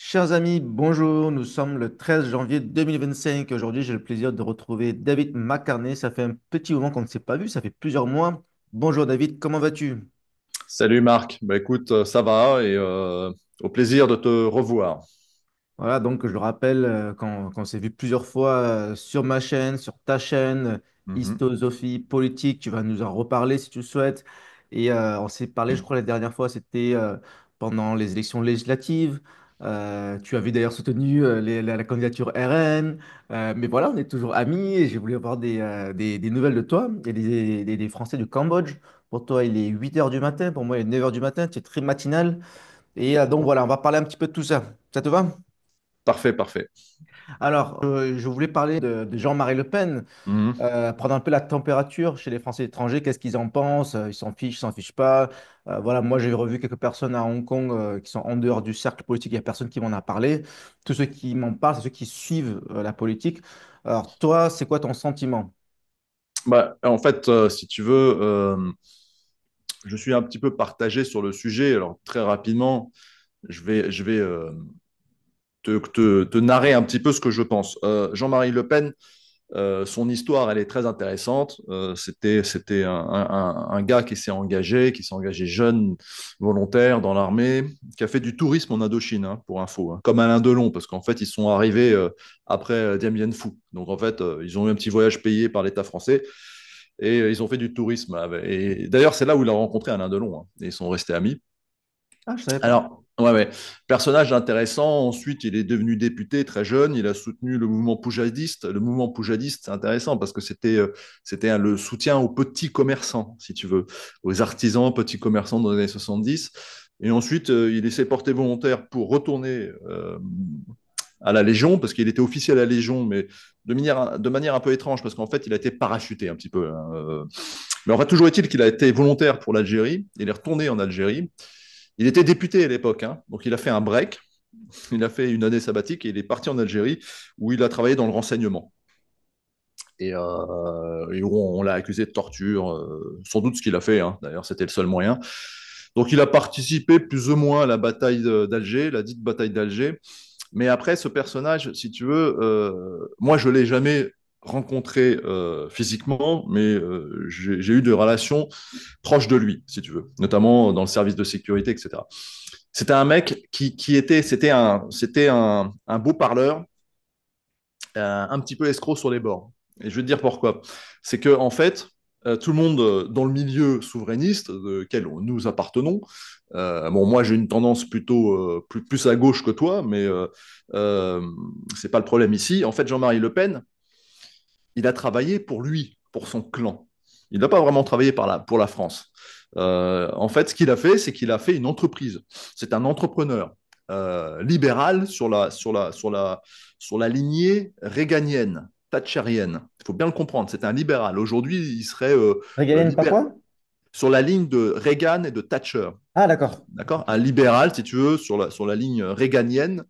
Chers amis, bonjour. Nous sommes le 13 janvier 2025. Aujourd'hui, j'ai le plaisir de retrouver David McCartney. Ça fait un petit moment qu'on ne s'est pas vu, ça fait plusieurs mois. Bonjour David, comment vas-tu? Salut Marc, bah écoute, ça va et au plaisir de te revoir. Voilà, donc je le rappelle, qu'on s'est vu plusieurs fois sur ma chaîne, sur ta chaîne, Mhm. Histosophie politique, tu vas nous en reparler si tu le souhaites. Et on s'est parlé, je crois, la dernière fois, c'était pendant les élections législatives. Tu avais d'ailleurs soutenu la candidature RN. Mais voilà, on est toujours amis et j'ai voulu avoir des nouvelles de toi et des Français du Cambodge. Pour toi, il est 8 heures du matin, pour moi, il est 9 heures du matin, tu es très matinal. Et donc voilà, on va parler un petit peu de tout ça. Ça te va? Parfait, parfait. Alors, je voulais parler de Jean-Marie Le Pen, Mhm. prendre un peu la température chez les Français étrangers, qu'est-ce qu'ils en pensent, ils s'en fichent pas. Voilà, moi j'ai revu quelques personnes à Hong Kong qui sont en dehors du cercle politique, il n'y a personne qui m'en a parlé. Tous ceux qui m'en parlent, c'est ceux qui suivent la politique. Alors, toi, c'est quoi ton sentiment? Bah, en fait, si tu veux, je suis un petit peu partagé sur le sujet. Alors, très rapidement, je vais te narrer un petit peu ce que je pense. Jean-Marie Le Pen, son histoire, elle est très intéressante. C'était un gars qui s'est engagé jeune, volontaire dans l'armée, qui a fait du tourisme en Indochine, hein, pour info, hein, comme Alain Delon, parce qu'en fait, ils sont arrivés après Dien Bien Phu. Donc, en fait, ils ont eu un petit voyage payé par l'État français et ils ont fait du tourisme. Et d'ailleurs, c'est là où il a rencontré Alain Delon, hein, et ils sont restés amis. Ah, je savais pas. Alors, ouais, ouais. Personnage intéressant. Ensuite, il est devenu député très jeune. Il a soutenu le mouvement poujadiste. Le mouvement poujadiste, c'est intéressant parce que c'était le soutien aux petits commerçants, si tu veux, aux artisans, petits commerçants dans les années 70. Et ensuite, il s'est porté volontaire pour retourner à la Légion, parce qu'il était officier à la Légion, mais de manière un peu étrange, parce qu'en fait, il a été parachuté un petit peu, hein. Mais enfin, toujours est-il qu'il a été volontaire pour l'Algérie. Il est retourné en Algérie. Il était député à l'époque, hein, donc il a fait un break, il a fait une année sabbatique et il est parti en Algérie où il a travaillé dans le renseignement. Et où on l'a accusé de torture, sans doute ce qu'il a fait, hein, d'ailleurs c'était le seul moyen. Donc il a participé plus ou moins à la bataille d'Alger, la dite bataille d'Alger. Mais après, ce personnage, si tu veux, moi je ne l'ai jamais rencontré physiquement, mais j'ai eu des relations proches de lui, si tu veux, notamment dans le service de sécurité, etc. C'était un mec c'était un beau parleur, un petit peu escroc sur les bords. Et je vais te dire pourquoi. C'est que en fait, tout le monde dans le milieu souverainiste, auquel nous appartenons, bon, moi j'ai une tendance plutôt plus à gauche que toi, mais euh, c'est pas le problème ici. En fait, Jean-Marie Le Pen, il a travaillé pour lui, pour son clan. Il n'a pas vraiment travaillé pour la France. En fait, ce qu'il a fait, c'est qu'il a fait une entreprise. C'est un entrepreneur libéral sur la lignée réganienne, thatcherienne. Il faut bien le comprendre. C'est un libéral. Aujourd'hui, il serait Régalienne, pas libéral quoi? sur la ligne de Reagan et de Thatcher. Ah, d'accord. D'accord. Un libéral, si tu veux, sur la ligne réganienne,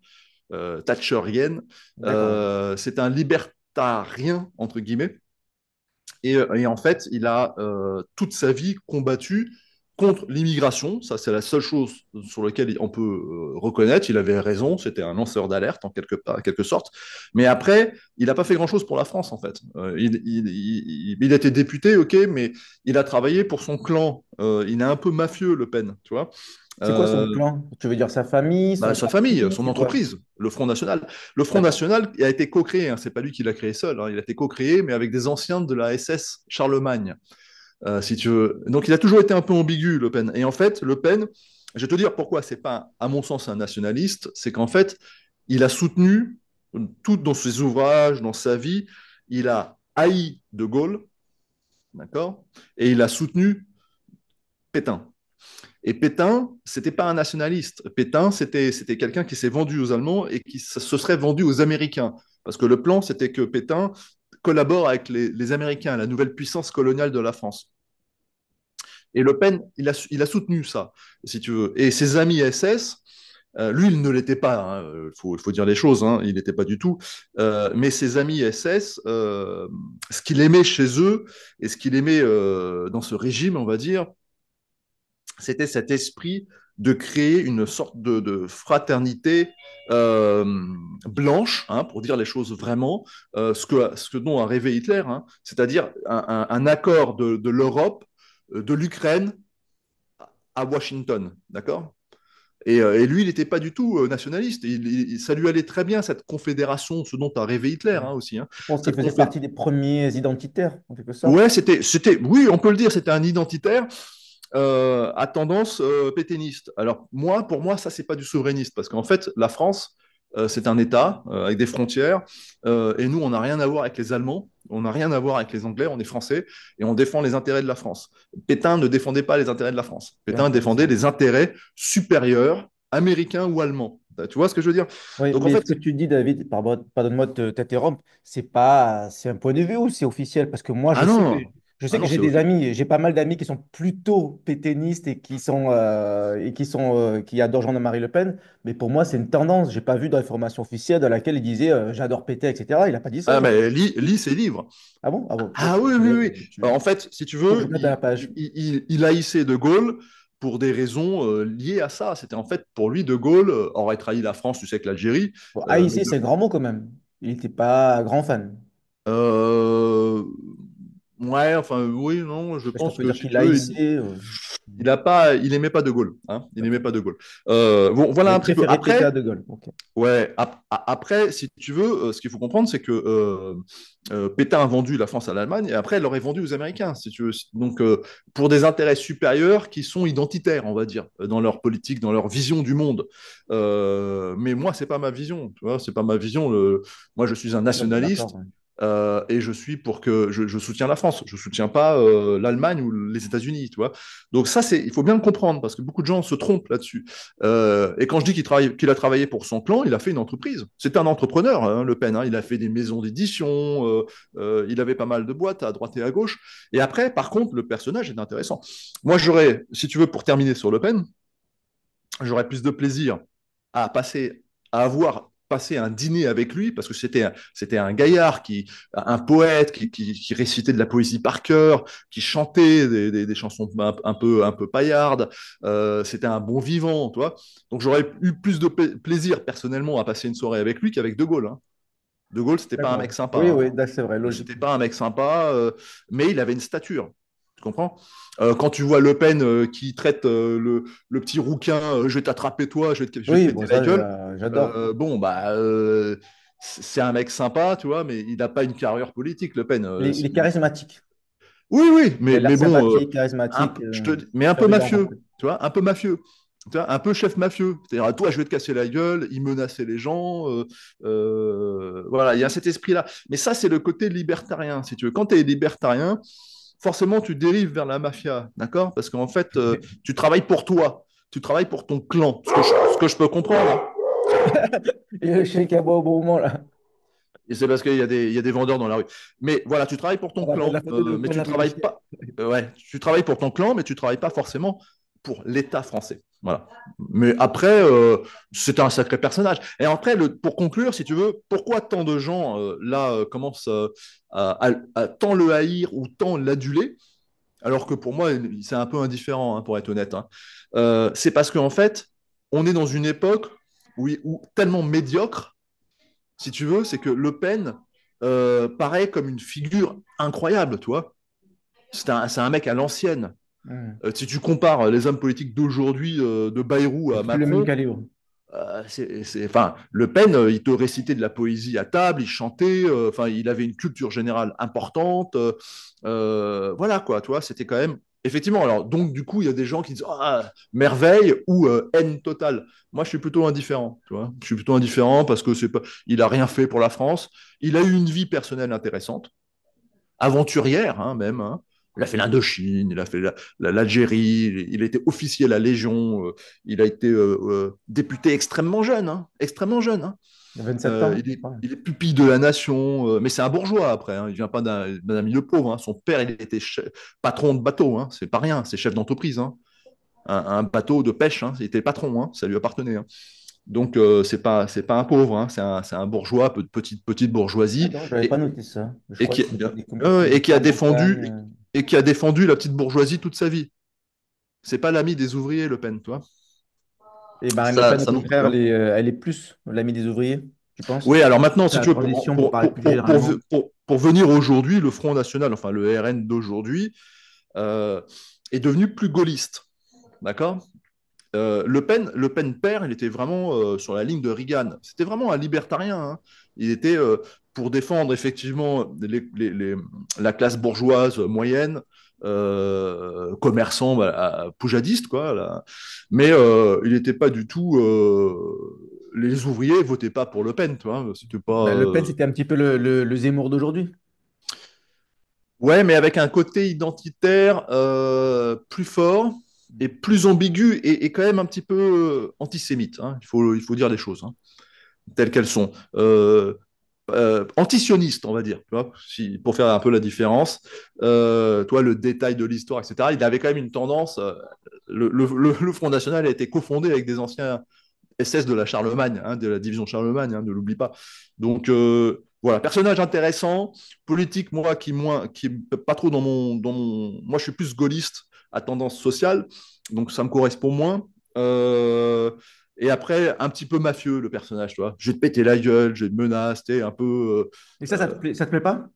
thatcherienne. D'accord. C'est un libertarien, entre guillemets. Et en fait, il a toute sa vie combattu contre l'immigration. Ça, c'est la seule chose sur laquelle on peut reconnaître. Il avait raison, c'était un lanceur d'alerte en quelque sorte. Mais après, il n'a pas fait grand-chose pour la France, en fait. Il a été député, ok, mais il a travaillé pour son clan. Il est un peu mafieux, Le Pen, tu vois. C'est quoi son Euh, clan? Tu veux dire sa famille, Bah, son sa famille, parti? son C'est quoi? entreprise, le Front National. Le Front D'accord. National a été co-créé, hein, c'est pas lui qui l'a créé seul, hein, il a été co-créé, mais avec des anciens de la SS Charlemagne, si tu veux. Donc il a toujours été un peu ambigu, Le Pen. Et en fait, Le Pen, je vais te dire pourquoi c'est pas, à mon sens, un nationaliste, c'est qu'en fait, il a soutenu, tout dans ses ouvrages, dans sa vie, il a haï De Gaulle, d'accord, et il a soutenu Pétain. Et Pétain, c'était pas un nationaliste. Pétain, c'était quelqu'un qui s'est vendu aux Allemands et qui se serait vendu aux Américains. Parce que le plan, c'était que Pétain collabore avec les Américains, la nouvelle puissance coloniale de la France. Et Le Pen, il a soutenu ça, si tu veux. Et ses amis SS, lui, il ne l'était pas, il faut dire les choses, hein, il n'était pas du tout. Mais ses amis SS, ce qu'il aimait chez eux et ce qu'il aimait dans ce régime, on va dire, c'était cet esprit de créer une sorte de fraternité euh, blanche, hein, pour dire les choses vraiment, ce dont a rêvé Hitler, hein, c'est-à-dire un accord de l'Europe, de l'Ukraine à Washington, d'accord? Et lui, il n'était pas du tout nationaliste. Ça lui allait très bien, cette confédération, ce dont a rêvé Hitler, hein, aussi. Hein. Je pense qu'il Cette faisait confé- partie des premiers identitaires, en quelque sorte. Ouais, oui, on peut le dire, c'était un identitaire à tendance pétainiste. Alors moi, pour moi, ça c'est pas du souverainiste parce qu'en fait, la France, c'est un État avec des frontières et nous, on n'a rien à voir avec les Allemands, on n'a rien à voir avec les Anglais, on est français et on défend les intérêts de la France. Pétain ne défendait pas les intérêts de la France. C'est Pétain défendait intéressant. les intérêts supérieurs américains ou allemands. Tu vois ce que je veux dire? Oui, Donc en mais ce fait, que tu dis, David, pardonne-moi de t'interrompre, c'est un point de vue ou c'est officiel? Parce que moi, ah non, je ah sais que non, j'ai c'est des officiel. amis, j'ai pas mal d'amis qui sont plutôt pétainistes qui adorent Jean-Marie Le Pen, mais pour moi, c'est une tendance. J'ai pas vu d'information officielle dans laquelle il disait j'adore péter, etc. Il a pas dit ça, Ah genre. mais lis ses livres. Ah bon? Ah bon, Ah oui, oui, oui. En fait, si tu faut que je veux, mette à la page. il haïssait De Gaulle pour des raisons liées à ça. C'était en fait, pour lui, De Gaulle aurait trahi la France, tu sais que l'Algérie. Bon, Mais haïssé, c'est un grand mot quand même. Il n'était pas grand fan. euh, ouais, enfin, oui, non, je Est-ce qu'on pense peut que dire si qu'il tu veux, haïssait? il aimait pas De Gaulle. Hein, il aimait D'accord. pas De Gaulle. Bon, voilà Mais un il petit peu. préférait péter Après, à De Gaulle. Ok. ouais, après, si tu veux, ce qu'il faut comprendre, c'est que Pétain a vendu la France à l'Allemagne et après, elle l'aurait vendu aux Américains, si tu veux. Donc, pour des intérêts supérieurs qui sont identitaires, on va dire, dans leur politique, dans leur vision du monde. Mais moi, c'est pas ma vision, tu vois, c'est pas ma vision. Moi, je suis un D'accord. nationaliste Ouais. et je suis pour que je soutiens la France. Je soutiens pas l'Allemagne ou les États-Unis, tu vois. Donc ça, il faut bien le comprendre parce que beaucoup de gens se trompent là-dessus. Et quand je dis qu'il a travaillé pour son clan, il a fait une entreprise. C'est un entrepreneur, hein, Le Pen. Hein. Il a fait des maisons d'édition, il avait pas mal de boîtes à droite et à gauche. Et après, par contre, le personnage est intéressant. Moi, j'aurais, si tu veux, pour terminer sur Le Pen, j'aurais plus de plaisir à passer, à avoir passé un dîner avec lui, parce que c'était un gaillard, un poète qui récitait de la poésie par cœur, qui chantait des chansons un peu paillardes. C'était un bon vivant, tu vois. Donc j'aurais eu plus de plaisir personnellement à passer une soirée avec lui qu'avec De Gaulle. Hein. De Gaulle, c'était pas un mec D'accord. sympa. Oui, Hein. oui, c'est vrai, logique. C'était pas un mec sympa, mais il avait une stature. Tu comprends? Quand tu vois Le Pen qui traite le petit rouquin, je vais t'attraper toi, je vais te Oui, péter bon, la ça, gueule. j'adore. Bon, bah, c'est un mec sympa, tu vois, mais il n'a pas une carrière politique, Le Pen. Il est charismatique. Oui, oui, Il a l'air mais bon, sympathique, charismatique, mais un peu faire vivre à mafieux, rencontrer. tu vois, un peu mafieux. Tu vois, un peu chef mafieux. C'est-à-dire, toi, je vais te casser la gueule, il menaçait les gens. Voilà, il y a cet esprit-là. Mais ça, c'est le côté libertarien, si tu veux. Quand tu es libertarien, forcément, tu dérives vers la mafia, d'accord? Parce qu'en fait, tu travailles pour toi, tu travailles pour ton clan, ce que je peux comprendre. Hein. Et le chèque à bois au bon moment, là. Et c'est parce il y a des vendeurs dans la rue. Mais voilà, tu travailles pour ton On rappelle la clan, photo de mais Paul tu la travailles policière. pas. Ouais, tu travailles pour ton clan, mais tu travailles pas forcément pour l'État français. Voilà. Mais après, c'était un sacré personnage. Et après, pour conclure, si tu veux, pourquoi tant de gens là commencent à tant le haïr ou tant l'aduler, alors que pour moi, c'est un peu indifférent, hein, pour être honnête. Hein. C'est parce qu'en fait, on est dans une époque où tellement médiocre si tu veux, c'est que Le Pen paraît comme une figure incroyable, tu vois. C'est un mec à l'ancienne. Hmm. Si tu compares les hommes politiques d'aujourd'hui, de Bayrou à C'est plus le même Macron, calibre. enfin, Le Pen, il te récitait de la poésie à table, il chantait, enfin, il avait une culture générale importante. Voilà, quoi, tu vois, c'était quand même. Effectivement, alors, donc, du coup, il y a des gens qui disent ah, merveille ou haine totale. Moi, je suis plutôt indifférent, tu vois. Je suis plutôt indifférent parce que c'est pas, il a rien fait pour la France. Il a eu une vie personnelle intéressante aventurière hein, même. Hein. Il a fait l'Indochine, il a fait l'Algérie, il a été officier à la Légion, il a été député extrêmement jeune, hein, extrêmement jeune. Hein. Il y a 27 ans. Ouais. Il est pupille de la nation, mais c'est un bourgeois après. Hein. Il vient pas d'un milieu pauvre. Hein. Son père, il était patron de bateau. Hein. C'est pas rien, c'est chef d'entreprise. Hein. Un bateau de pêche, hein. Il était patron, hein. Ça lui appartenait. Hein. Donc c'est pas un pauvre, hein. C'est un bourgeois, petite Ah bourgeoisie, non, je n'avais pas et, noté ça. Je et crois qui, qu'il était et qui commis a en Bretagne. et qui a défendu la petite bourgeoisie toute sa vie. C'est pas l'ami des ouvriers, Le Pen, toi. Et Marine Le Ça, Pen, au ça non plus, contraire, hein. elle est plus l'amie des ouvriers, tu penses? Oui, alors maintenant, si La tu veux, transition, pour parler plus généralement. pour venir aujourd'hui, le Front National, enfin le RN d'aujourd'hui, euh, est devenu plus gaulliste. D'accord. Le Pen père, il était vraiment sur la ligne de Reagan. C'était vraiment un libertarien, hein. Il était pour défendre effectivement la classe bourgeoise moyenne, commerçant, bah, poujadiste, quoi. Là. Mais il n'était pas du tout. Les ouvriers votaient pas pour Le Pen, tu vois. C'était pas. Bah, Le Pen, c'était un petit peu le Zemmour d'aujourd'hui. Ouais, mais avec un côté identitaire plus fort et plus ambigu et quand même un petit peu antisémite, hein. Il faut dire les choses, hein, telles qu'elles sont. Antisioniste, on va dire, tu vois, pour faire un peu la différence. Toi, le détail de l'histoire, etc. Il avait quand même une tendance. Le Front National a été cofondé avec des anciens SS de la Charlemagne, hein, de la division Charlemagne, hein, ne l'oublie pas. Donc voilà, personnage intéressant, politique, moi, qui est pas trop moi, je suis plus gaulliste à tendance sociale, donc ça me correspond moins. Euh, et après, un petit peu mafieux, le personnage, tu vois. Je vais te péter la gueule, j'ai une menace, t'es un peu. Et ça te plaît pas?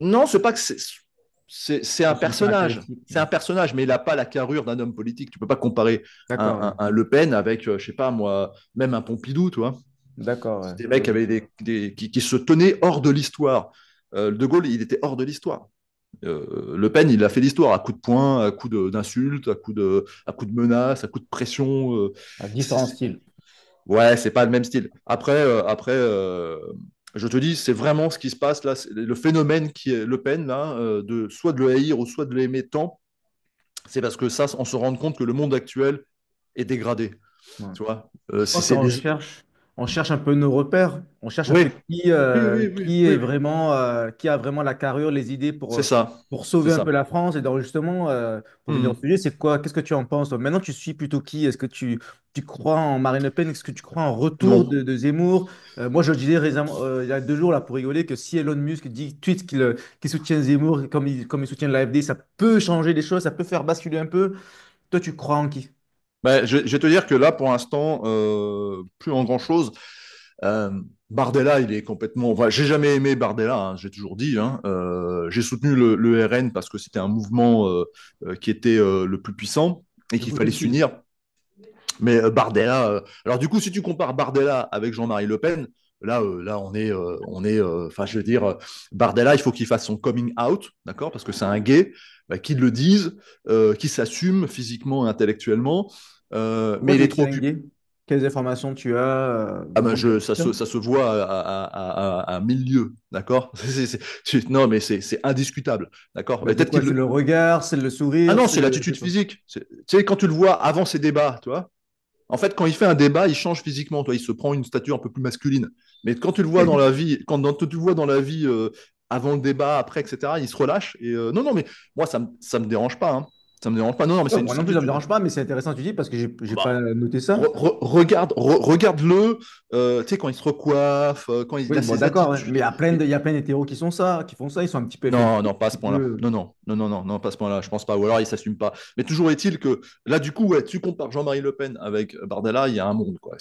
Non, c'est pas que c'est un C'est une personnage. caractéristique. C'est un personnage, mais il n'a pas la carrure d'un homme politique. Tu peux pas comparer D'accord, ouais. un Le Pen avec, je sais pas moi, même un Pompidou, tu vois. D'accord, ouais. C'est des Je mecs vois. qui se tenaient hors de l'histoire. De Gaulle, il était hors de l'histoire. Le Pen, il a fait l'histoire à coups de poing, à coups d'insultes, à coups de menaces, à coups de pression. À différents styles. Ouais, c'est pas le même style. Après, je te dis, c'est vraiment ce qui se passe là. Le phénomène qui est Le Pen, là, de soit de le haïr ou soit de l'aimer tant, c'est parce que ça, on se rend compte que le monde actuel est dégradé. Ouais. Tu vois. Je Si pense c'est qu'on des. cherche un peu nos repères. On cherche un Oui, peu oui, oui, oui, qui est oui. vraiment, qui a vraiment la carrure, les idées C'est ça. pour C'est sauver un peu ça. la France. Et donc, justement, pour venir au Hmm. sujet, c'est quoi? Qu'est-ce que tu en penses, toi? Maintenant, tu suis plutôt qui? Est-ce que tu crois en Marine Le Pen? Est-ce que tu crois en retour Non. de Zemmour? Moi, je disais récemment, il y a 2 jours, là, pour rigoler, que si Elon Musk tweet qu'il soutient Zemmour comme il soutient l'AfD, ça peut changer les choses, ça peut faire basculer un peu. Toi, tu crois en qui? Ben, je vais te dire que là, pour l'instant, plus en grand-chose. Euh, Bardella, il est complètement. Enfin, j'ai jamais aimé Bardella, hein, j'ai toujours dit, hein. J'ai soutenu le RN parce que c'était un mouvement qui était le plus puissant et Le qu'il couteau fallait suisse. s'unir. Mais Bardella. Alors, du coup, si tu compares Bardella avec Jean-Marie Le Pen, là, enfin, je veux dire, Bardella, il faut qu'il fasse son coming out, d'accord, parce que c'est un gay, bah, qu'il le dise, qu'il s'assume physiquement et intellectuellement. Pourquoi Mais il tu est dis que c'est trop un occupé. gay? Quelles informations tu as Ah dans ben ton position? ça se voit à 1000 lieues, d'accord. Non, mais c'est indiscutable, d'accord. Bah, c'est Peut-être quoi? qu'il C'est le le. regard, c'est le Ah sourire, non, c'est c'est c'est l'attitude quoi? physique. Tu sais, quand tu le vois avant ses débats, tu vois. En fait, quand il fait un débat, il change physiquement, toi. Il se prend une stature un peu plus masculine. Mais quand tu le vois dans la vie, tu le vois dans la vie avant le débat, après, etc., il se relâche. Et non, non, mais moi, ça me dérange pas, hein. Ça me dérange pas. Non, non, mais c'est Ouais, une moi non plus, ça me certitude. dérange pas, mais c'est intéressant, tu dis, parce que j'ai Bah, pas noté ça. regarde-le, tu sais, quand il se recoiffe, quand il Oui, a bon, ses d'accord, ouais. attitudes. Mais il y a plein d'hétéros qui font ça, ils sont un petit peu Non, efféminés, non, pas à un ce petit point-là. peu. Non, non, non, non, non, non, pas à ce point-là. Je pense pas. Ou alors il s'assume pas. Mais toujours est-il que là, du coup, ouais, tu compares Jean-Marie Le Pen avec Bardella, il y a un monde, quoi.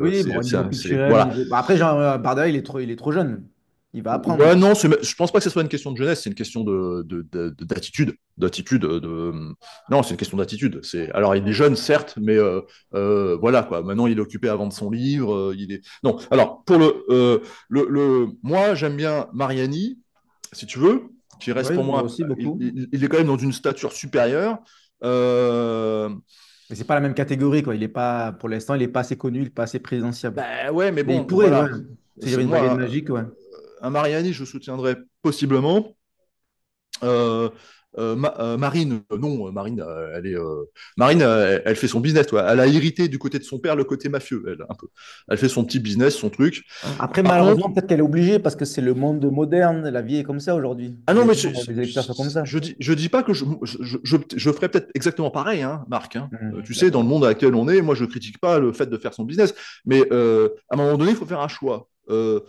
Oui, bon, au niveau culturel, voilà. Bon, après, Jean Bardella, il est trop jeune. Il va apprendre. Ouais, non, je pense pas que ce soit une question de jeunesse, c'est une question d'attitude, non, c'est une question d'attitude. Alors il est jeune, certes, mais voilà quoi. Maintenant, il est occupé à vendre son livre. Il est, non. Alors pour moi, j'aime bien Mariani, si tu veux, qui reste Oui, pour moi moi, aussi, beaucoup. il est quand même dans une stature supérieure. Euh, Mais c'est pas la même catégorie, quoi. Il est pas, pour l'instant, il est pas assez connu, il est pas assez présidentiable. ben ouais, mais Mais il bon, pourrait, ouais. voilà. Si j'avais une baguette Moi, magique, ouais. un Mariani, je soutiendrais possiblement. Euh, Marine, non, Marine, Marine, elle fait son business, toi. Elle a hérité du côté de son père le côté mafieux, elle, un peu. Elle fait son petit business, son truc. Après, Par contre, malheureusement, peut-être qu'elle est obligée parce que c'est le monde moderne, la vie est comme ça aujourd'hui. ah non, Les mais gens, les électeurs sont comme ça. je dis pas que je ferais peut-être exactement pareil, hein, Marc, hein. Tu sais, dans le D'accord, monde dans lequel on est, moi, je critique pas le fait de faire son business, mais à un moment donné, il faut faire un choix.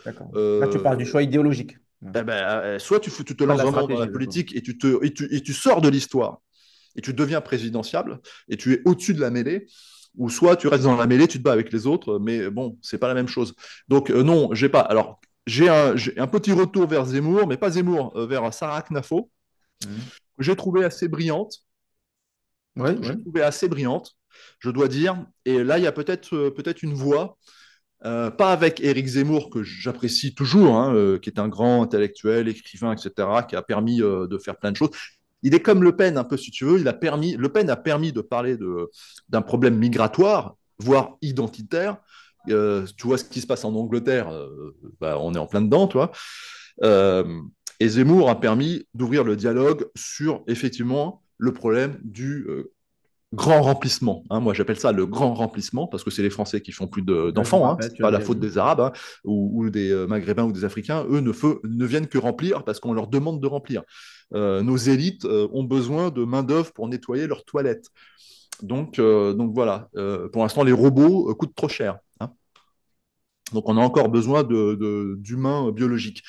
d'accord. Là, tu parles du Euh, choix idéologique. Ouais. eh ben, soit tu te Pas de lances la vraiment dans la stratégie, d'accord. politique et tu sors de l'histoire et tu deviens présidentiable et tu es au-dessus de la mêlée, ou soit tu restes dans la mêlée, tu te bats avec les autres, mais bon, c'est pas la même chose. Donc non, j'ai pas. Alors j'ai un petit retour vers Zemmour, mais pas Zemmour, vers Sarah Knafo, Mhm. que j'ai trouvé assez brillante, Ouais, que ouais. j'ai trouvé assez brillante, je dois dire. Et là, il y a peut-être une voix, pas avec Éric Zemmour, que j'apprécie toujours, hein, qui est un grand intellectuel, écrivain, etc., qui a permis de faire plein de choses. Il est comme Le Pen, un peu, si tu veux. Le Pen a permis de parler d'un problème migratoire, voire identitaire. Tu vois ce qui se passe en Angleterre, bah, on est en plein dedans, tu vois. Euh, et Zemmour a permis d'ouvrir le dialogue sur, effectivement, le problème du grand remplissement. Hein. Moi, j'appelle ça le grand remplissement parce que c'est les Français qui font plus Ouais, je me d'enfants. Hein. rappelle, C'est tu pas avais la déjà faute dit. des Arabes, hein, ou des Maghrébins ou des Africains. Eux ne viennent que remplir parce qu'on leur demande de remplir. Nos élites ont besoin de main-d'œuvre pour nettoyer leurs toilettes. Donc voilà. Pour l'instant, les robots coûtent trop cher. Hein. Donc on a encore besoin d'humains biologiques.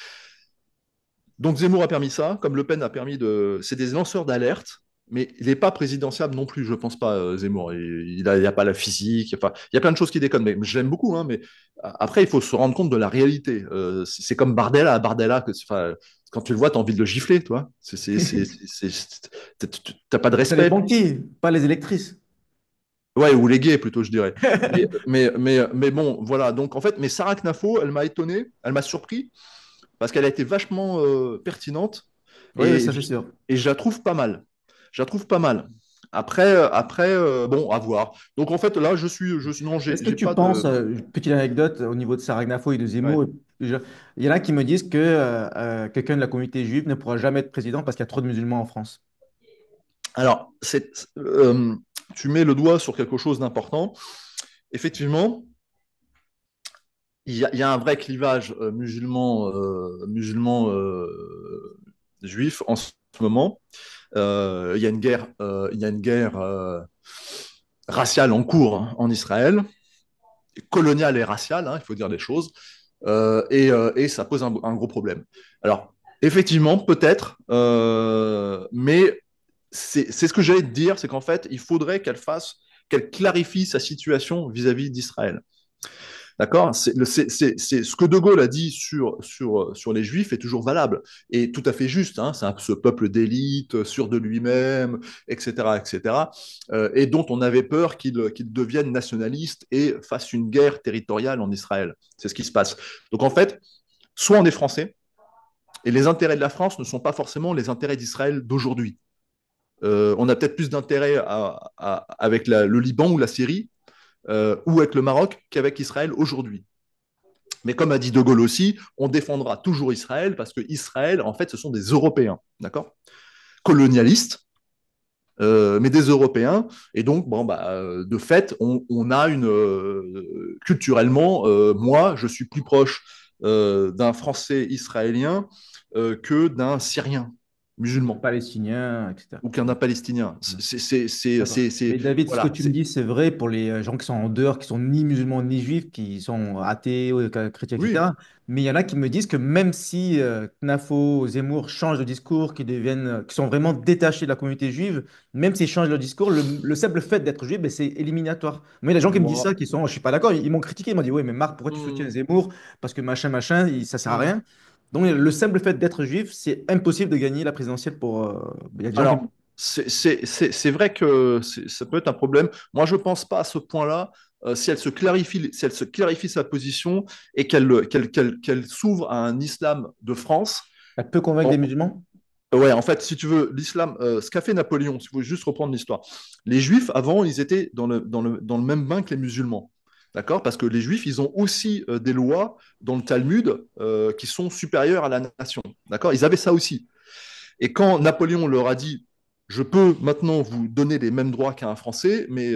Donc Zemmour a permis ça, comme Le Pen a permis de. C'est des lanceurs d'alerte, mais il n'est pas présidentiable non plus, je pense pas, Zemmour. Il a pas la physique, enfin, il y a plein de choses qui déconnent, mais je l'aime beaucoup, hein, mais après, il faut se rendre compte de la réalité. C'est comme Bardella, enfin, quand tu le vois, tu as envie de le gifler, toi. T'as pas de Ça respect. dépend qui, pas les électrices. Ouais, ou les gays plutôt, je dirais. Mais bon, voilà. Donc en fait, mais Sarah Knafo, elle m'a étonné, elle m'a surpris parce qu'elle a été vachement pertinente Oui, oui, et, ça c'est sûr. et je la trouve pas mal. Je la trouve pas mal. Après bon, à voir. Donc en fait, là, non, Est-ce que j'ai tu pas penses, de. petite anecdote au niveau de Sarah Gnafo et de Ouais. Zemmour, il y en a qui me disent que quelqu'un de la communauté juive ne pourra jamais être président parce qu'il y a trop de musulmans en France. Alors, tu mets le doigt sur quelque chose d'important. Effectivement, il y a un vrai clivage juif en ce moment. Il y a une guerre raciale en cours, hein, en Israël, coloniale et raciale, hein, il faut dire les choses, et ça pose un gros problème. Alors, effectivement, peut-être, mais c'est ce que j'allais te dire, c'est qu'en fait, il faudrait qu'elle clarifie sa situation vis-à-vis d'Israël. D'accord. C'est ce que De Gaulle a dit sur les Juifs est toujours valable et tout à fait juste. Hein, c'est ce peuple d'élite, sûr de lui-même, etc., etc., et dont on avait peur qu'il devienne nationaliste et fasse une guerre territoriale en Israël. C'est ce qui se passe. Donc en fait, soit on est français, et les intérêts de la France ne sont pas forcément les intérêts d'Israël d'aujourd'hui. On a peut-être plus d'intérêt avec le Liban ou la Syrie ou avec le Maroc qu'avec Israël aujourd'hui. Mais comme a dit De Gaulle aussi, on défendra toujours Israël parce que Israël, en fait, ce sont des Européens, d'accord, colonialistes, mais des Européens. Et donc, bon, bah, de fait, on a culturellement, moi, je suis plus proche d'un Français israélien que d'un Syrien musulman Palestiniens, etc. ou qu'un Palestinien. D'accord. Mais David, ce que Voilà. tu me dis, c'est vrai pour les gens qui sont en dehors, qui sont ni musulmans ni juifs, qui sont athées, ou chrétiens, Oui, etc. Mais il y en a qui me disent que même si Knafo, Zemmour changent de discours, qui deviennent, qui sont vraiment détachés de la communauté juive, même s'ils changent leur discours, le simple fait d'être juif, ben, c'est éliminatoire. Mais les gens qui me disent moi. ça, qui sont, je suis pas d'accord, ils m'ont critiqué, ils m'ont dit, ouais, mais Marc, pourquoi tu soutiens Hmm, Zemmour? Parce que machin, machin, ça sert à hmm. rien. Donc le simple fait d'être juif, c'est impossible de gagner la présidentielle pour. Il y a des gens qui. Alors, c'est vrai que ça peut être un problème. Moi, je ne pense pas à ce point-là. Si elle se clarifie sa position et qu'elle s'ouvre à un islam de France. Elle peut convaincre des en- musulmans? ouais, en fait, si tu veux, l'islam, ce qu'a fait Napoléon, si vous voulez juste reprendre l'histoire, les Juifs, avant, ils étaient dans le même bain que les musulmans. D'accord? Parce que les Juifs, ils ont aussi des lois dans le Talmud qui sont supérieures à la nation. D'accord? Ils avaient ça aussi. Et quand Napoléon leur a dit, je peux maintenant vous donner les mêmes droits qu'à un Français, mais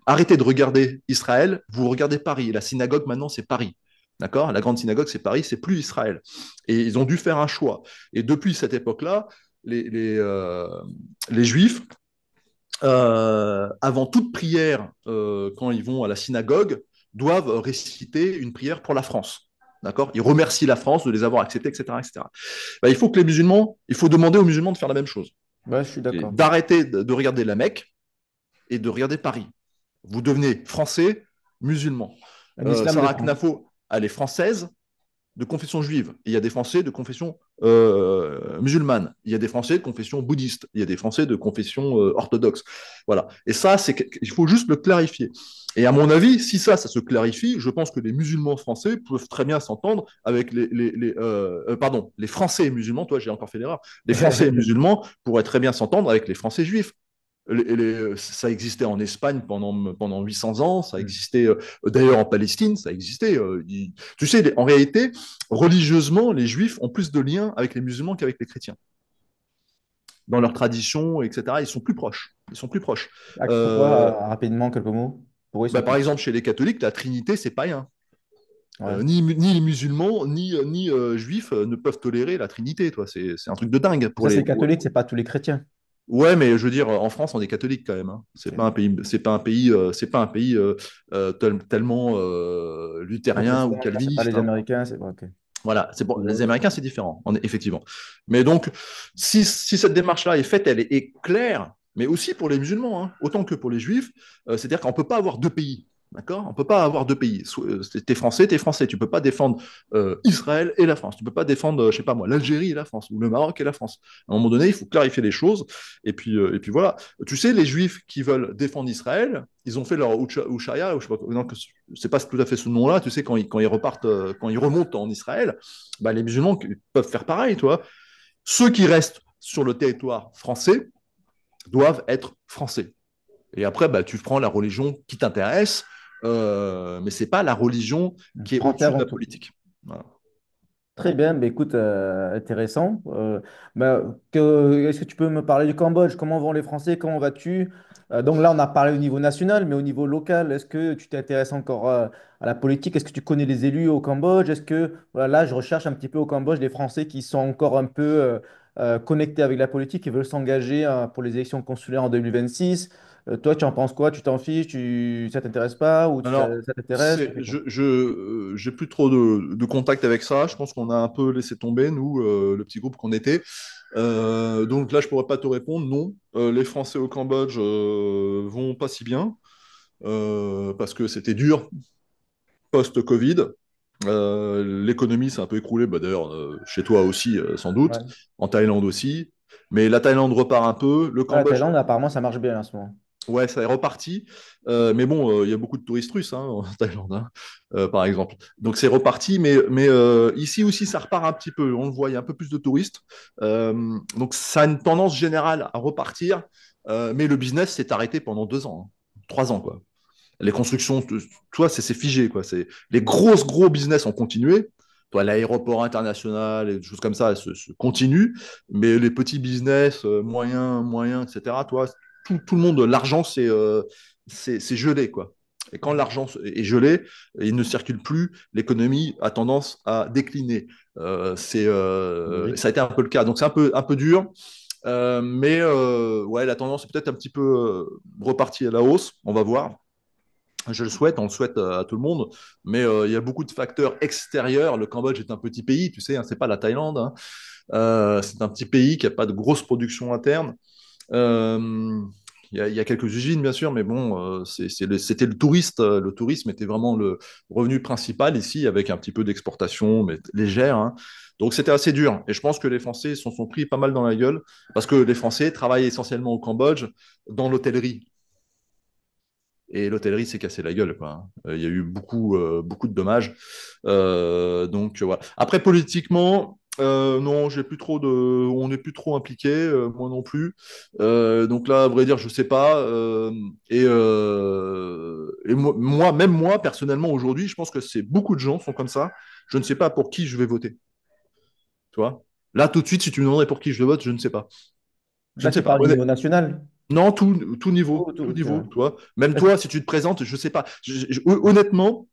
arrêtez de regarder Israël, vous regardez Paris. Et la synagogue, maintenant, c'est Paris. D'accord. La grande synagogue, c'est Paris, c'est plus Israël. Et ils ont dû faire un choix. Et depuis cette époque-là, les Juifs, avant toute prière, quand ils vont à la synagogue, doivent réciter une prière pour la France. D'accord. Ils remercient la France de les avoir acceptés, etc., etc. Ben, il faut demander aux musulmans de faire la même chose. Ouais, je suis d'accord. D'arrêter de regarder la Mecque et de regarder Paris. Vous devenez français, musulman. Un islam de Sarah France. Knafo, elle est française, de confession juive. Et il y a des Français de confession musulmane. Il y a des Français de confession bouddhiste. Il y a des Français de confession orthodoxe. Voilà. Et ça, il faut juste le clarifier. Et à mon avis, si ça se clarifie, je pense que les musulmans français peuvent très bien s'entendre avec pardon, les Français musulmans. Toi, j'ai encore fait l'erreur. Les Français musulmans pourraient très bien s'entendre avec les Français juifs. Ça existait en Espagne pendant 800 ans, ça existait d'ailleurs en Palestine, ça existait. Tu sais, en réalité, religieusement, les juifs ont plus de liens avec les musulmans qu'avec les chrétiens. Dans leur tradition, etc., ils sont plus proches. Ils sont plus proches. Ah, Euh, pourquoi, rapidement, quelques mots? Pourquoi ils sont Par plus... exemple, chez les catholiques, la Trinité, c'est païen. Ouais. Ni les musulmans, ni juifs ne peuvent tolérer la Trinité. Toi. C'est un truc de dingue Ça, c'est les catholiques, c'est pas tous les chrétiens. Ouais, mais je veux dire, en France, on est catholique quand même. Hein. C'est Ok. pas un pays, c'est pas un pays tellement luthérien ou Protestants, c'est pas calviniste. les Hein. Américains, c'est ok. Voilà, c'est bon. Les Ouais. Américains, c'est différent, effectivement. Mais donc, si cette démarche-là est faite, elle est claire, mais aussi pour les musulmans, hein, autant que pour les juifs, c'est-à-dire qu'on ne peut pas avoir deux pays. D'accord? On ne peut pas avoir deux pays. T'es français, t'es français. Tu ne peux pas défendre Israël et la France. Tu ne peux pas défendre, je sais pas moi, l'Algérie et la France, ou le Maroc et la France. À un moment donné, il faut clarifier les choses. Et puis voilà. Tu sais, les juifs qui veulent défendre Israël, ils ont fait leur Ouchaya, ou je sais pas, non, c'est pas tout à fait ce nom-là, tu sais, quand ils repartent, quand ils remontent en Israël, bah, les musulmans peuvent faire pareil, tu vois. Ceux qui restent sur le territoire français doivent être français. Et après, bah, tu prends la religion qui t'intéresse, mais c'est pas la religion qui est au-dessus de Frontière la tout. politique. Voilà. Très bien, bah, écoute, intéressant. Est-ce que tu peux me parler du Cambodge? Comment vont les Français? Comment vas-tu? Donc là, on a parlé au niveau national, mais au niveau local, est-ce que tu t'intéresses encore à la politique? Est-ce que tu connais les élus au Cambodge? Est-ce que, voilà, là, je recherche un petit peu au Cambodge des Français qui sont encore un peu connectés avec la politique, qui veulent s'engager pour les élections consulaires en 2026. Toi, tu en penses quoi? Tu t'en fiches? Ça t'intéresse pas? Ou Alors, ça t'intéresse? Tu fais quoi? j'ai plus trop de contact avec ça. Je pense qu'on a un peu laissé tomber, nous, le petit groupe qu'on était. Donc là, je pourrais pas te répondre. Non, les Français au Cambodge vont pas si bien parce que c'était dur post-Covid. L'économie s'est un peu écroulée, bah, d'ailleurs, chez toi aussi, sans doute, Ouais. en Thaïlande aussi. Mais la Thaïlande repart un peu. Le Ouais, la Cambodge, Thaïlande, apparemment, ça marche bien en ce moment. ouais, ça est reparti. Mais bon, il y a beaucoup de touristes russes hein, en Thaïlande, hein, par exemple. Donc c'est reparti, mais ici aussi, ça repart un petit peu. On le voit, il y a un peu plus de touristes. Donc ça a une tendance générale à repartir. Mais le business s'est arrêté pendant 2 ans, hein, 3 ans, quoi. Les constructions, toi, c'est figé, quoi. Les gros business ont continué. Toi, l'aéroport international et des choses comme ça se continuent. Mais les petits business, moyens, etc., toi, tout le monde, l'argent, c'est gelé, quoi. Et quand l'argent est gelé, il ne circule plus, l'économie a tendance à décliner. Ça a été un peu le cas. Donc c'est un peu dur. Mais ouais, la tendance est peut-être un petit peu repartie à la hausse. On va voir. Je le souhaite, on le souhaite à tout le monde, mais il y a beaucoup de facteurs extérieurs. Le Cambodge est un petit pays, tu sais, hein, c'est pas la Thaïlande. Hein. C'est un petit pays qui n'a pas de grosse production interne. Euh, il y a quelques usines, bien sûr, mais bon, c'était le tourisme était vraiment le revenu principal ici, avec un petit peu d'exportation, mais légère. Hein. Donc c'était assez dur. Et je pense que les Français s'en sont pris pas mal dans la gueule, parce que les Français travaillent essentiellement au Cambodge dans l'hôtellerie. Et l'hôtellerie s'est cassé la gueule, quoi. Hein. Il y a eu beaucoup de dommages. Donc voilà. Après, politiquement, non, on n'est plus trop impliqué, moi non plus. Donc là, à vrai dire, je sais pas. Et même moi, personnellement, aujourd'hui, je pense que c'est beaucoup de gens sont comme ça. Je ne sais pas pour qui je vais voter. Tu vois? Là, tout de suite, si tu me demanderais pour qui je vote, je ne sais pas. Je Là, ne sais tu pas. parles du niveau national. Non, tout niveau, tout Ok. niveau, toi. Même Est-ce- toi, si tu te présentes, je sais pas. Honnêtement,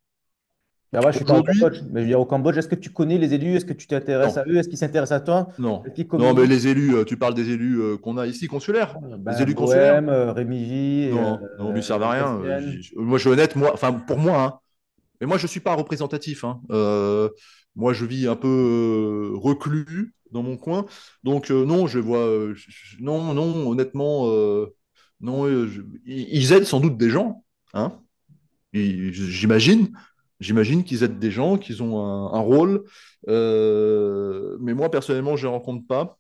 Ben ouais, je suis pas au aujourd'hui, Cambodge. Mais je veux dire, au Cambodge, est-ce que tu connais les élus? Est-ce que tu t'intéresses à non, eux? Est-ce qu'ils s'intéressent à toi? non, Est-ce qu'ils non, mais communiquent? les élus, tu parles des élus qu'on a ici consulaires, les Ben, élus consulaires. Bohème, Rémi J, Non, non, mais ils servent à rien. Гаstienne. Moi, je suis honnête, moi, enfin, pour moi, hein, mais moi, je suis pas représentatif. Hein. Moi, je vis un peu reclus dans mon coin, donc non, je vois, non, non, honnêtement, non, ils aident sans doute des gens. hein. J'imagine, j'imagine qu'ils aident des gens, qu'ils ont un rôle. Mais moi, personnellement, je ne les rencontre pas.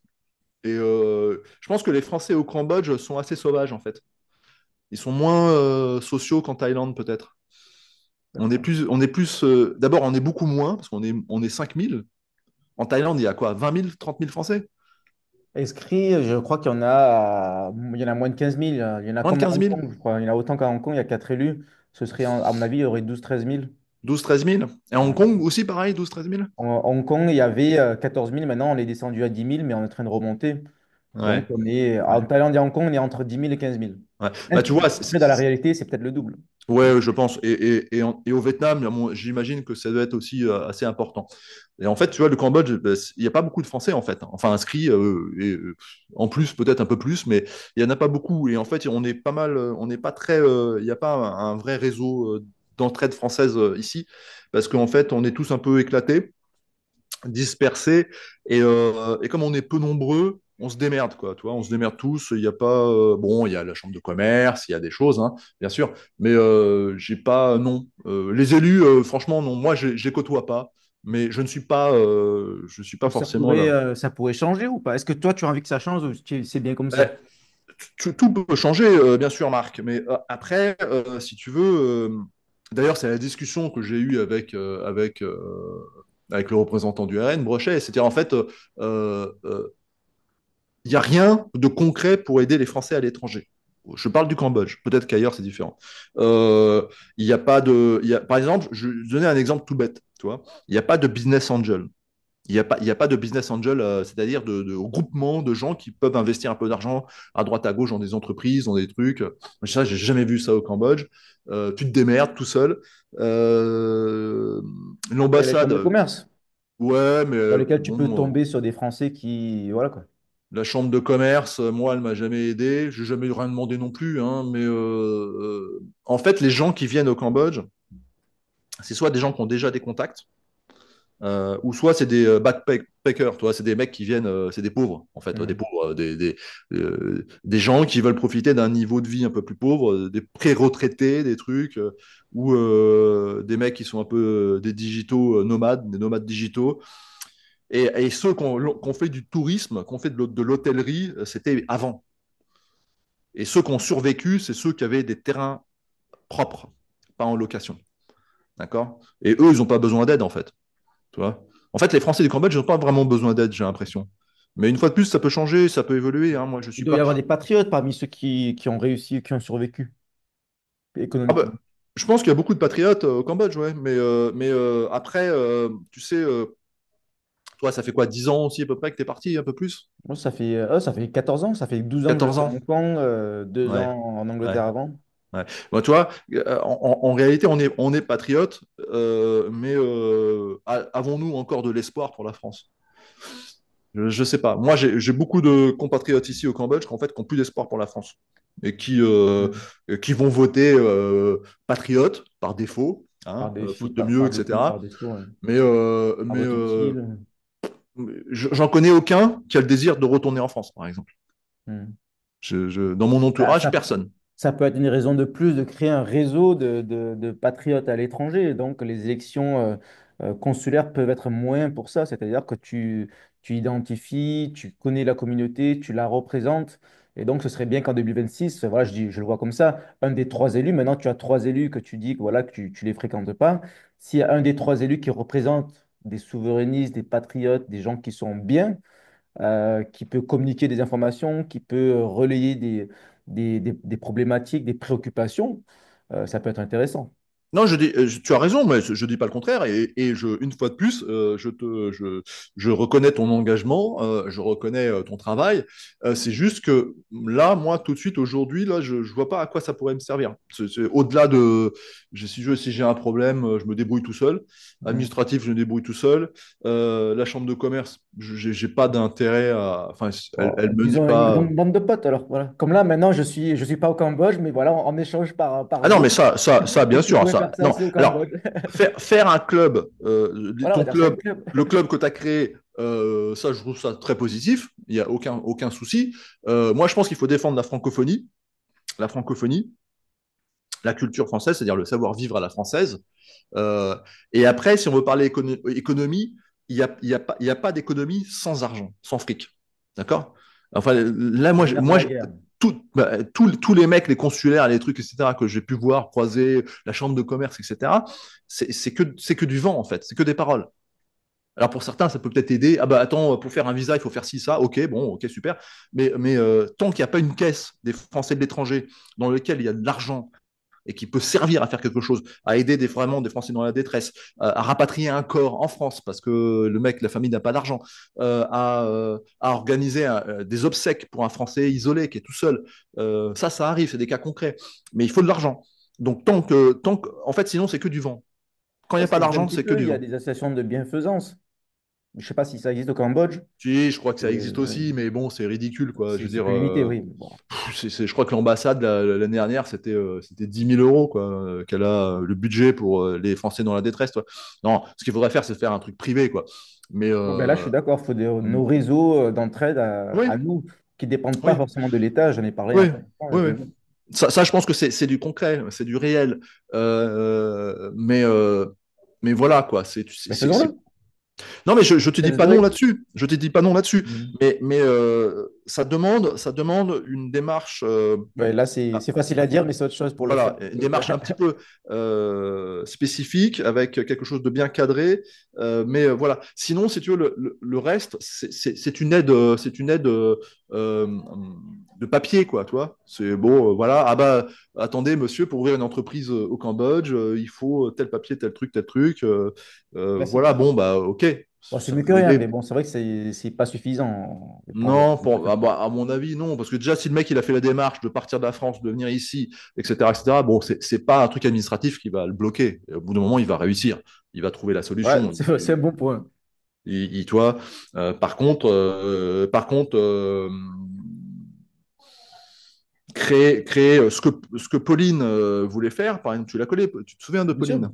Et je pense que les Français au Cambodge sont assez sauvages, en fait. Ils sont moins sociaux qu'en Thaïlande, peut-être. D'accord. On est plus d'abord, on est beaucoup moins, parce on est 5 000. En Thaïlande, il y a quoi? 20 000, 30 000 Français? Inscrits, je crois il y en a moins de 15 000. Il y en a Moins de comme à 15 Hong 000? Kong, je crois. Il y en a autant qu'à Hong Kong, il y a 4 élus. Ce serait, à mon avis, il y aurait 12 000 13 000. 12 000, 13 000? Et à Hong Kong aussi, pareil, 12 000, 13 000? En Hong Kong, il y avait 14 000. Maintenant, on est descendu à 10 000, mais on est en train de remonter. Donc, Ouais. en Ouais. Thaïlande et Hong Kong, on est entre 10 000 et 15 000. Ouais. Bah, tu vois, Après, dans la réalité, c'est peut-être le double. ouais, je pense. Et au Vietnam, j'imagine que ça doit être aussi assez important. Et en fait, tu vois, le Cambodge, bah, il n'y a pas beaucoup de Français, en fait, hein. Enfin, inscrits, en plus, peut-être un peu plus, mais il n'y en a pas beaucoup. Et en fait, on est pas mal, on n'est pas très, il n'y a pas un vrai réseau d'entraide française ici, parce qu'en fait, on est tous un peu éclatés, dispersés, et comme on est peu nombreux, on se démerde, quoi, tu vois, on se démerde tous. Il n'y a pas, bon, il y a la chambre de commerce, il y a des choses, hein, bien sûr, mais j'ai pas, non. Les élus, franchement, non. Moi, je les côtoie pas, mais je suis pas forcément là. Ça pourrait changer ou pas? Est-ce que toi, tu as envie que ça change ou c'est bien comme ça? Ben, tout peut changer, bien sûr, Marc, mais après, si tu veux, d'ailleurs, c'est la discussion que j'ai eue avec le représentant du RN, Brochet, c'était en fait, il n'y a rien de concret pour aider les Français à l'étranger. Je parle du Cambodge, peut-être qu'ailleurs c'est différent. Euh, il n'y a pas de. Par exemple, je vais donner un exemple tout bête, tu vois. Il n'y a pas de business angel. Il y a pas de business angel, c'est-à-dire de groupement de gens qui peuvent investir un peu d'argent à droite à gauche dans des entreprises, dans des trucs. Ça, j'ai jamais vu ça au Cambodge. Tu te démerdes tout seul. Euh, Il y a les chambres de L'ambassade, commerce ouais, mais dans lesquelles tu peux bon, tomber sur des Français qui. Voilà quoi. la chambre de commerce, moi, elle m'a jamais aidé. J'ai jamais rien demandé non plus, hein, mais en fait, les gens qui viennent au Cambodge, c'est soit des gens qui ont déjà des contacts, ou soit c'est des backpackers, toi, c'est des mecs qui viennent, c'est des pauvres, en fait, des Hmm. pauvres, des gens qui veulent profiter d'un niveau de vie un peu plus pauvre, des pré-retraités, des trucs, ou des mecs qui sont un peu des digitaux nomades, des nomades digitaux. Et ceux qui ont fait du tourisme, qui ont fait de l'hôtellerie, c'était avant. Et ceux qui ont survécu, c'est ceux qui avaient des terrains propres, pas en location. D'accord? Et eux, ils n'ont pas besoin d'aide, en fait. Tu vois? En fait, les Français du Cambodge n'ont pas vraiment besoin d'aide, j'ai l'impression. Mais une fois de plus, ça peut changer, ça peut évoluer, hein. Moi, je Il suis doit y pas. avoir des patriotes parmi ceux qui ont réussi, qui ont survécu Ah bah, économiquement. je pense qu'il y a beaucoup de patriotes au Cambodge, ouais. Mais après, tu sais, toi, ça fait quoi, 10 ans aussi à peu près que tu es parti, un peu plus? Moi, ça fait 14 ans, ça fait 12 ans que je 14 suis à ans? Hong Kong, 2 Ouais, ans en ouais. Angleterre avant. Ouais. Bon, tu vois, en réalité, on est patriote, mais avons-nous encore de l'espoir pour la France? Je sais pas. Moi, j'ai beaucoup de compatriotes ici au Cambodge qui, en fait, qui n'ont plus d'espoir pour la France et Hmm. qui vont voter patriote par défaut, hein, faute de mieux, Par défi, etc. par défaut, ouais. Mais Par vote utile. j'en connais aucun qui a le désir de retourner en France, par exemple. Hmm. Dans mon Bah, entourage, personne. ça peut être une raison de plus de créer un réseau de patriotes à l'étranger. Donc, les élections consulaires peuvent être moins pour ça. C'est-à-dire que tu identifies, tu connais la communauté, tu la représentes. Et donc, ce serait bien qu'en 2026, voilà, je le vois comme ça, un des trois élus, maintenant tu as trois élus que tu dis que, voilà, que tu les fréquentes pas. S'il y a un des trois élus qui représente des souverainistes, des patriotes, des gens qui sont bien, qui peut communiquer des informations, qui peut relayer des problématiques, des préoccupations, ça peut être intéressant. Non, tu as raison, mais je dis pas le contraire. Une fois de plus, je reconnais ton engagement, je reconnais ton travail. C'est juste que là, moi, tout de suite, aujourd'hui, là, je vois pas à quoi ça pourrait me servir. Au-delà de, si j'ai un problème, je me débrouille tout seul. Mm. Administratif, je me débrouille tout seul. La chambre de commerce, j'ai pas d'intérêt à. Enfin, Bon, elle me dit disons une pas. grande bande de potes alors. Voilà. Comme là, maintenant, je suis pas au Cambodge, mais voilà, on échange par Ah non, Zoom. mais ça, bien Donc, tu sûr, pourrais ça. faire ça Non, aussi au alors, Cambodge. faire un club, Voilà, on va dire ça un club. le club que tu as créé, ça, je trouve ça très positif. Il n'y a aucun souci. Moi, je pense qu'il faut défendre la francophonie. La francophonie. la culture française, c'est-à-dire le savoir-vivre à la française. Euh, et après, si on veut parler économie, il y a pas d'économie sans argent, sans fric. D'accord? Enfin, là, Le nerf de la guerre. tous les mecs, les consulaires, les trucs, etc., que j'ai pu voir, croiser, la chambre de commerce, etc., c'est que du vent, en fait. C'est que des paroles. Alors pour certains, ça peut peut-être aider. Ah bah attends, pour faire un visa, il faut faire ci, ça. Ok, bon, ok, super. Mais tant qu'il n'y a pas une caisse des Français de l'étranger dans lequel il y a de l'argent et qui peut servir à faire quelque chose, à aider vraiment des Français dans la détresse, à rapatrier un corps en France parce que le mec, la famille n'a pas d'argent, à organiser des obsèques pour un Français isolé qui est tout seul. Ça arrive, c'est des cas concrets. Mais il faut de l'argent. Donc en fait, sinon c'est que du vent. Quand il n'y Ouais, a ça pas existe un d'argent, petit c'est que peu. du Il y a vent. des associations de bienfaisance. Je ne sais pas si ça existe au Cambodge. Si, je crois que ça existe Euh, aussi, mais bon, c'est ridicule, quoi. Je veux c'est dire, plus limité, oui. Bon. je crois que l'ambassade l'année dernière, c'était 10 000 euros, quoi, qu'elle a le budget pour les Français dans la détresse, toi. Non, ce qu'il faudrait faire, c'est faire un truc privé, quoi. Mais Bon, ben là, je suis d'accord. Il faut mm, nos réseaux d'entraide oui, à nous, qui ne dépendent pas oui, forcément de l'État. J'en ai parlé oui, un peu. oui, oui. Ça, je pense que c'est du concret, c'est du réel. Euh, mais, euh, mais voilà, quoi. Mais faisons-le. Non, mais je te dis Let's pas do non it. là-dessus. Je te dis pas non là-dessus. Mhm. Mais ça demande une démarche. Ouais, là, Ah, c'est facile à dire, mais c'est autre chose pour le faire. voilà, une démarche un petit peu spécifique, avec quelque chose de bien cadré. Mais voilà. Sinon, si tu veux, le reste, c'est une aide euh, de papier, quoi, toi. C'est bon, voilà. Ah bah, attendez, monsieur, pour ouvrir une entreprise au Cambodge, il faut tel papier, tel truc, tel truc. Classique. Voilà, bon, bah, ok. Bon, c'est Ça mieux que peut rien, aider. mais bon, c'est vrai que c'est pas suffisant. Pour Non, bah, à mon avis, non. Parce que déjà, si le mec il a fait la démarche de partir de la France, de venir ici, etc., bon, c'est pas un truc administratif qui va le bloquer. Et au bout d'un moment, il va réussir. Il va trouver la Ouais, solution. c'est un bon point. Tu vois, par contre, créer ce que Pauline voulait faire, par exemple, tu la connais, tu te souviens de Bien sûr. Pauline?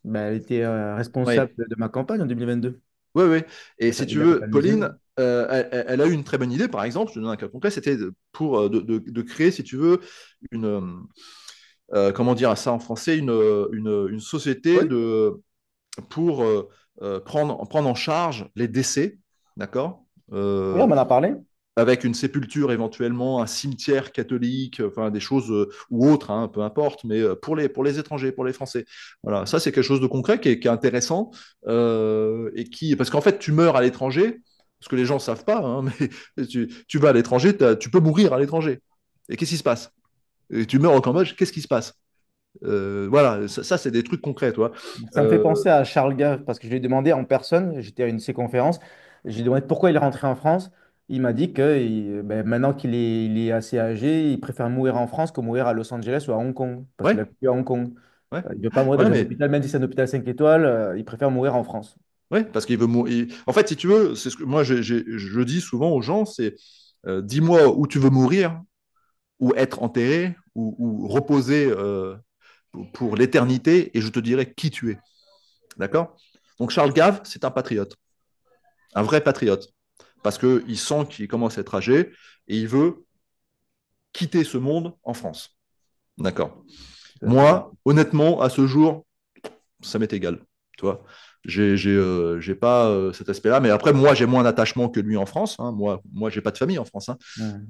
Ben, elle était Oui, responsable de ma campagne en 2022. oui, oui. Et Ça si fait tu de la veux, campagne Pauline, musulmane. elle a eu une très bonne idée, par exemple, je te donne un cas concret, c'était pour de créer, si tu veux, une, comment dire ça en français, une société Oui, pour prendre en charge les décès, d'accord? oui, on m'en a parlé. Avec une sépulture éventuellement, un cimetière catholique, enfin des choses ou autres, hein, peu importe, mais pour les étrangers, pour les Français. Voilà, ça c'est quelque chose de concret qui est intéressant et qui, parce qu'en fait tu meurs à l'étranger, ce que les gens ne savent pas, hein, mais tu vas à l'étranger, tu peux mourir à l'étranger. Et qu'est-ce qui se passe? Et tu meurs au Cambodge, qu'est-ce qui se passe? Voilà, c'est des trucs concrets, toi. Ça me fait Euh, penser à Charles Gave, parce que je lui ai demandé en personne, j'étais à une de ses conférences, j'ai demandé pourquoi il est rentré en France. Il m'a dit que ben, maintenant il est assez âgé, il préfère mourir en France que mourir à Los Angeles ou à Hong Kong, parce qu'il ouais, a vécu à Hong Kong. ouais, Il ne veut pas mourir ouais, dans un mais hôpital, même si c'est un hôpital 5 étoiles, il préfère mourir en France. ouais, parce qu'il veut mourir. En fait, si tu veux, c'est ce que moi je dis souvent aux gens, c'est dis-moi où tu veux mourir, ou être enterré, ou reposer pour l'éternité, et je te dirai qui tu es. D'accord? Donc Charles Gave, c'est un patriote, un vrai patriote, parce qu'il sent qu'il commence à être âgé et il veut quitter ce monde en France. D'accord? Tout à fait. Moi, honnêtement, à ce jour, ça m'est égal. Tu vois, j'ai pas cet aspect-là. Mais après, moi, j'ai moins d'attachement que lui en France. Hein. J'ai pas de famille en France. Hein. Hmm.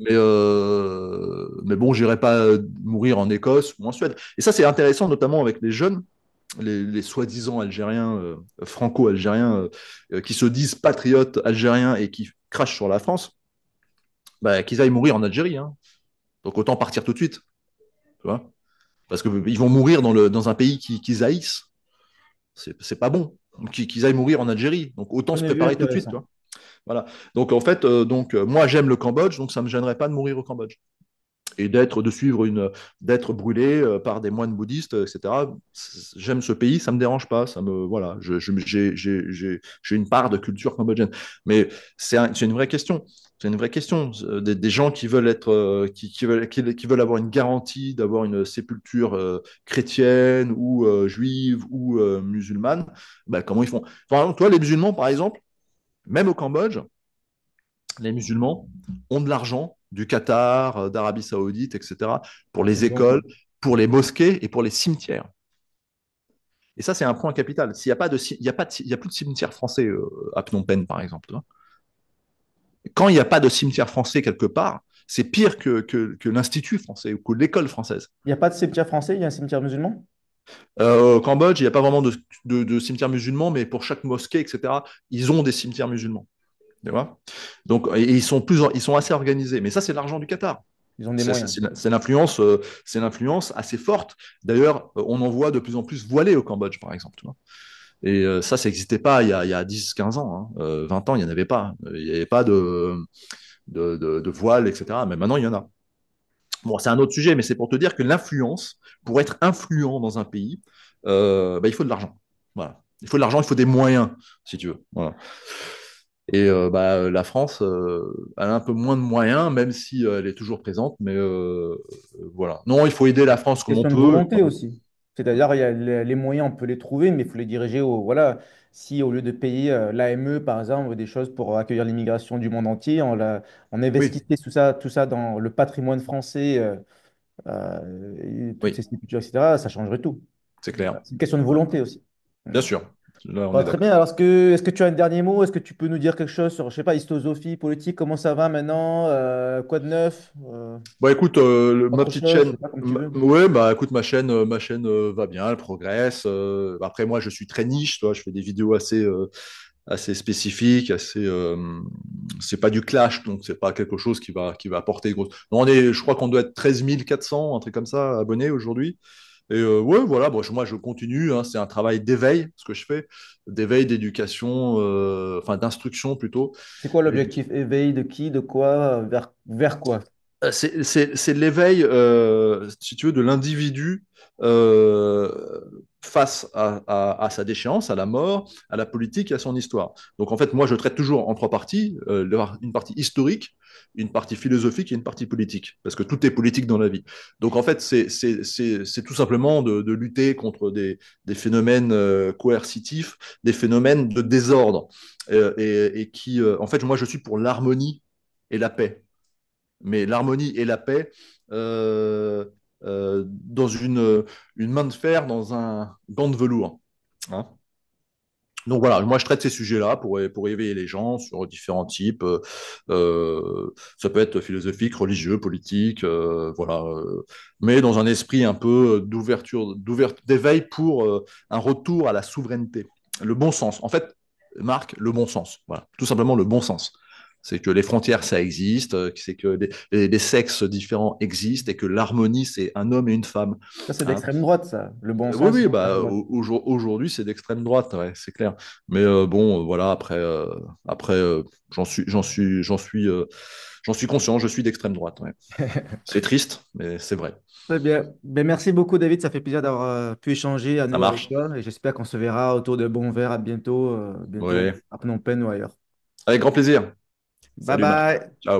Mais bon, j'irai pas mourir en Écosse ou en Suède. Et ça, c'est intéressant, notamment avec les jeunes, les soi-disant Algériens, franco-algériens, qui se disent patriotes algériens et qui crachent sur la France, bah, qu'ils aillent mourir en Algérie. Hein. Donc autant partir tout de suite. Tu vois, parce qu'ils vont mourir dans un pays qu'ils haïssent. C'est pas bon qu'ils aillent mourir en Algérie. Donc autant On se a vu préparer tout de suite. Tu intéressant. vois. Voilà. Donc en fait, moi j'aime le Cambodge, donc ça me gênerait pas de mourir au Cambodge et d'être brûlé par des moines bouddhistes, etc. J'aime ce pays, ça me dérange pas, ça me voilà, j'ai une part de culture cambodgienne. Mais c'est une vraie question. C'est une vraie question. Des gens qui veulent être, qui veulent avoir une garantie d'avoir une sépulture chrétienne ou juive ou musulmane, bah, comment ils font? Enfin, toi, les musulmans, par exemple, même au Cambodge, les musulmans ont de l'argent du Qatar, d'Arabie Saoudite, etc., pour Ils les ont écoles, besoin. pour les mosquées et pour les cimetières. Et ça, c'est un point capital. S'il n'y a pas de, il y a pas de, il y a plus de cimetière français à Phnom Penh, par exemple. Tu vois. Quand il n'y a pas de cimetière français quelque part, c'est pire que l'Institut français ou que l'école française. Il n'y a pas de cimetière français, il y a un cimetière musulman? Au Cambodge, il n'y a pas vraiment de cimetière musulman, mais pour chaque mosquée, etc., ils ont des cimetières musulmans. Tu vois. Donc, et ils sont assez organisés. Mais ça, c'est l'argent du Qatar. Ils ont des moyens. C'est l'influence assez forte. D'ailleurs, on en voit de plus en plus voilés au Cambodge, par exemple. Tu vois. Et ça n'existait pas il y a 10-15 ans. Hein. 20 ans, il n'y en avait pas. Il n'y avait pas de voile, etc. Mais maintenant, il y en a. Bon, c'est un autre sujet, mais c'est pour te dire que l'influence, pour être influent dans un pays, bah, il faut de l'argent. Voilà. Il faut de l'argent, il faut des moyens, si tu veux. Voilà. Et bah, la France, elle a un peu moins de moyens, même si elle est toujours présente. Mais voilà. Non, il faut aider la France comme on Question de peut. volonté aussi. C'est-à-dire, il y a les moyens, on peut les trouver, mais il faut les diriger au. Voilà, si au lieu de payer l'AME, par exemple, ou des choses pour accueillir l'immigration du monde entier, on Oui, investissait tout ça dans le patrimoine français, et toutes ces oui, structures, etc., ça changerait tout. c'est clair. C'est une question de volonté aussi. Bien sûr. Là, on Bon, est très d'accord. bien. Alors, est-ce que tu as un dernier mot? Est-ce que tu peux nous dire quelque chose sur, je sais pas, histosophie, politique, comment ça va maintenant? Quoi de neuf? Bon, écoute, ma Autre petite chose, je chaîne, sais pas, comme tu veux. ouais, bah écoute, ma chaîne va bien, elle progresse. Après, moi, je suis très niche, toi, je fais des vidéos assez spécifiques, c'est pas du clash, donc c'est pas quelque chose qui va apporter gros. Non, je crois qu'on doit être 13 400, un truc comme ça, abonnés aujourd'hui. Et ouais, voilà, bon, moi, je continue, hein, c'est un travail d'éveil, ce que je fais, d'éveil, d'éducation, enfin, d'instruction plutôt. C'est quoi Et l'objectif? Éveil de qui, de quoi, vers quoi? c'est l'éveil, si tu veux, de l'individu face à sa déchéance, à la mort, à la politique et à son histoire. Donc en fait, moi, je traite toujours en trois parties, une partie historique, une partie philosophique et une partie politique, parce que tout est politique dans la vie. Donc en fait, c'est tout simplement de lutter contre des phénomènes coercitifs, des phénomènes de désordre, et qui, en fait, moi, je suis pour l'harmonie et la paix, mais l'harmonie et la paix dans une main de fer, dans un gant de velours. Hein. Donc voilà, moi je traite ces sujets-là pour éveiller les gens sur différents types. Ça peut être philosophique, religieux, politique, voilà. Mais dans un esprit un peu d'éveil pour un retour à la souveraineté. Le bon sens. En fait, Marc, le bon sens. Voilà, tout simplement le bon sens. C'est que les frontières, ça existe, c'est que les sexes différents existent et que l'harmonie, c'est un homme et une femme. Ça, c'est Hein. d'extrême droite, ça. Le bon Oui, sens, c'est oui, d'extrême bah, droite. aujourd'hui, c'est d'extrême droite, ouais, c'est clair. Mais bon, voilà, après j'en suis conscient, je suis d'extrême droite. Ouais. C'est triste, mais c'est vrai. Très bien. Ben, merci beaucoup, David. Ça fait plaisir d'avoir pu échanger à Ça nouveau avec marche. toi. Et j'espère qu'on se verra autour de bons verres à bientôt, Oui, à Phnom Penh ou ailleurs. avec grand plaisir. Bye Salut Marc. bye. Ciao.